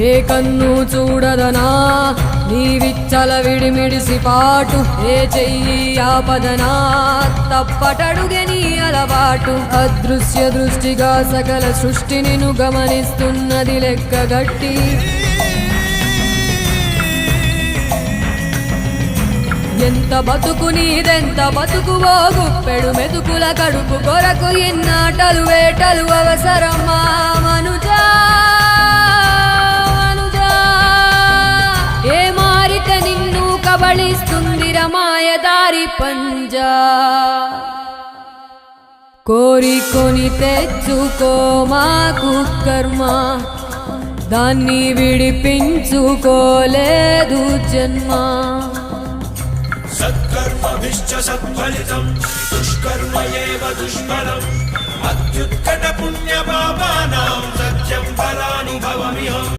ఏ కన్ను చూడదనా నీ విచ్చల విడిమిడిసి పాటు, ఏ చెయ్యి ఆపదనా తప్పటడుగే నీ అలవాటు. అదృశ్య దృష్టిగా సకల సృష్టిని ను గమనిస్తున్నది లెక్కగట్టి, ఎంత బతుకు నీదెంత బతుకువో గుప్పెడు మెతుకుల కడుపు కొరకు ఎన్నాటలు వేటలు అవసరమా మనుజా మనుజా. ఏ మారిత నిన్ను కబళిస్తుంది రమాయదారి పంజా. కోరికొని తెచ్చుకో మాకు కర్మ, దాన్ని విడిపించుకోలేదు జన్మ. సత్కర్మభిశ్చ సత్ఫలితం దుష్కర్మ ఏవ దుష్ఫలం. అత్యుత్కట పుణ్య పాపానాం సత్యం ఫలానుభవమిహం.